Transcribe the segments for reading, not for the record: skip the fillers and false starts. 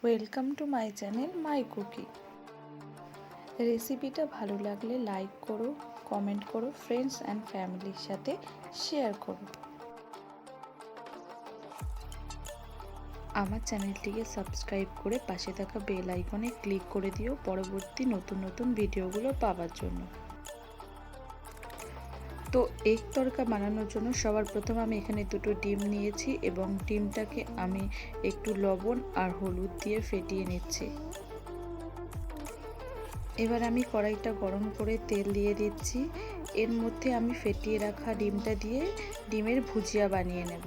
Welcome to my channel my cooking. রেসিপিটা ভালো লাগলে লাইক করো, কমেন্ট করো, ফ্রেন্ডস অ্যান্ড ফ্যামিলির সাথে শেয়ার করো। আমার চ্যানেলটিকে সাবস্ক্রাইব করে পাশে থাকা বেল আইকনে ক্লিক করে দিও পরবর্তী নতুন নতুন ভিডিওগুলো পাওয়ার জন্য। তো এগ তরকা বানানোর জন্য সবার প্রথম আমি এখানে দুটো ডিম নিয়েছি এবং ডিমটাকে আমি একটু লবণ আর হলুদ দিয়ে ফেটিয়ে নিচ্ছি। এবার আমি কড়াইটা গরম করে তেল দিয়ে দিচ্ছি। এর মধ্যে আমি ফেটিয়ে রাখা ডিমটা দিয়ে ডিমের ভুজিয়া বানিয়ে নেব।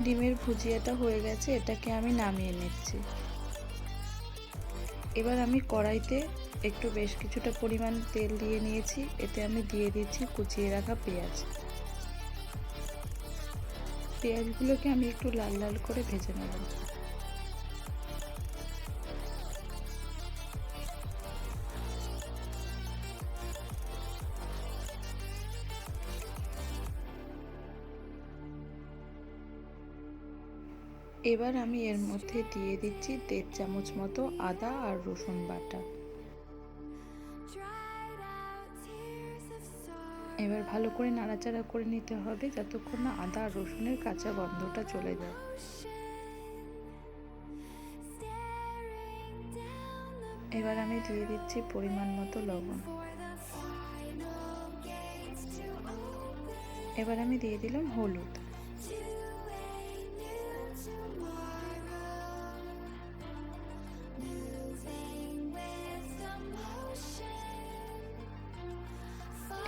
ডিমের ভুজিয়াটা হয়ে গেছে, এটাকে আমি নামিয়ে নিচ্ছি। এবার আমি কড়াইতে একটু বেশ কিছুটা পরিমাণ তেল দিয়ে নিয়েছি, এতে আমি দিয়ে দিচ্ছি কুচিয়ে রাখা পেঁয়াজ। পেঁয়াজগুলোকে আমি একটু লাল লাল করে ভেজে নেব। এবার আমি এর মধ্যে দিয়ে দিচ্ছি 1.5 চামচ মতো আদা আর রসুন বাটা। এবার ভালো করে নাড়াচাড়া করে নিতে হবে যতক্ষণ না আদা আর রসুনের কাঁচা গন্ধটা চলে যায়। এবার আমি দিয়ে দিচ্ছি পরিমাণ মতো লবণ। এবার আমি দিয়ে দিলাম হলুদ।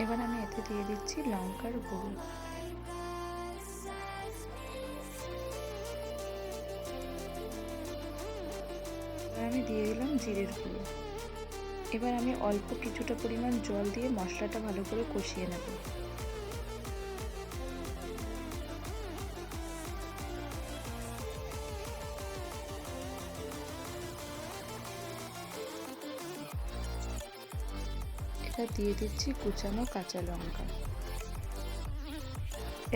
এবার আমি এতে দিয়ে দিচ্ছি লঙ্কার গুঁড়ো। এবার আমি দিয়ে দিলাম জিরের গুঁড়ো। এবার আমি অল্প কিছুটা পরিমাণ জল দিয়ে মশলাটা ভালো করে কষিয়ে নেব। এটা দিয়ে দিচ্ছি কুচানো কাঁচা লঙ্কা।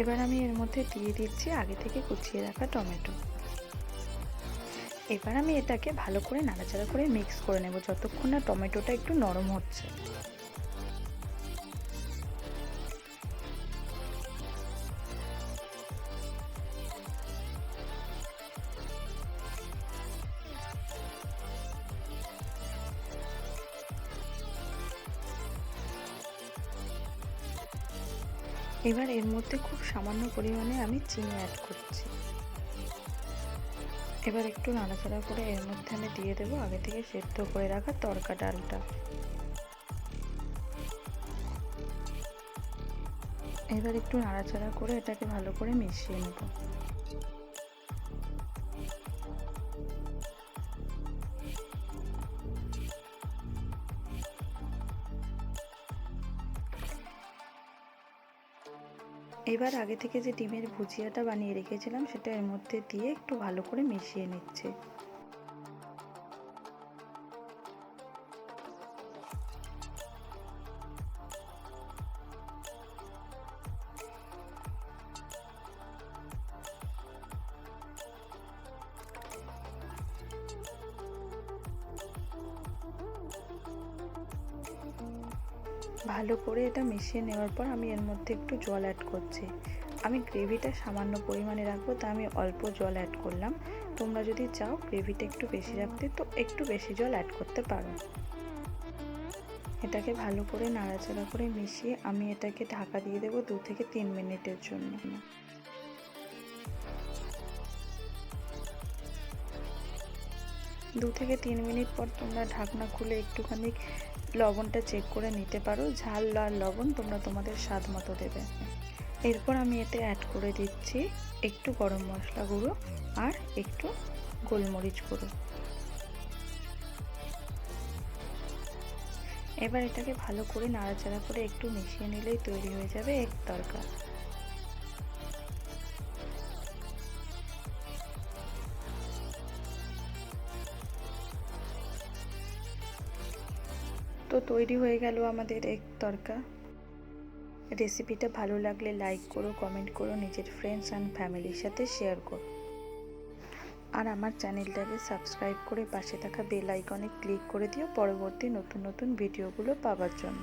এবার আমি এর মধ্যে দিয়ে দিচ্ছি আগে থেকে কুচিয়ে রাখা টমেটো। এবার আমি এটাকে ভালো করে নাড়াচাড়া করে মিক্স করে নেব যতক্ষণ না টমেটোটা একটু নরম হচ্ছে। এবার এর মধ্যে খুব সামান্য পরিমাণে আমি চিনি অ্যাড করছি। এবার একটু নাড়াচাড়া করে এর মধ্যে আমি দিয়ে দেবো আগে থেকে সেদ্ধ করে রাখা তরকা ডালটা। এবার একটু নাড়াচাড়া করে এটাকে ভালো করে মিশিয়ে নেব। এবার আগে থেকে যে ডিমের ভুজিয়াটা বানিয়ে রেখেছিলাম সেটা এর মধ্যে দিয়ে একটু ভালো করে মিশিয়ে নিচ্ছে। ভালো করে এটা মিশিয়ে নেওয়ার পর আমি এর মধ্যে একটু জল অ্যাড করছি। আমি গ্রেভিটা সামান্য পরিমাণে রাখবো, তা আমি অল্প জল অ্যাড করলাম। তোমরা যদি চাও গ্রেভিটা একটু বেশি রাখতে তো একটু বেশি জল অ্যাড করতে পারো। এটাকে ভালো করে নাড়াচাড়া করে মিশিয়ে আমি এটাকে ঢাকা দিয়ে দেবো 2 থেকে 3 মিনিটের জন্য। 2 থেকে 3 মিনিট পর তোমরা ঢাকনা খুলে একটুখানি লবণটা চেক করে নিতে পারো। ঝাল আর লবণ তোমরা তোমাদের স্বাদ মতো দেবে। এরপর আমি এতে অ্যাড করে দিচ্ছি একটু গরম মশলা গুঁড়ো আর একটু গোলমরিচ গুঁড়ো। এবার এটাকে ভালো করে নাড়াচাড়া করে একটু মিশিয়ে নিলেই তৈরি হয়ে যাবে এগ তরকা। তো তৈরি হয়ে গেল আমাদের এগ তরকা। রেসিপিটা ভালো লাগলে লাইক করো, কমেন্ট করো, নিজের ফ্রেন্ডস অ্যান্ড ফ্যামিলির সাথে শেয়ার করো। আর আমার চ্যানেলটাকে সাবস্ক্রাইব করে পাশে থাকা বেল আইকনে ক্লিক করে দিও পরবর্তী নতুন নতুন ভিডিওগুলো পাওয়ার জন্য।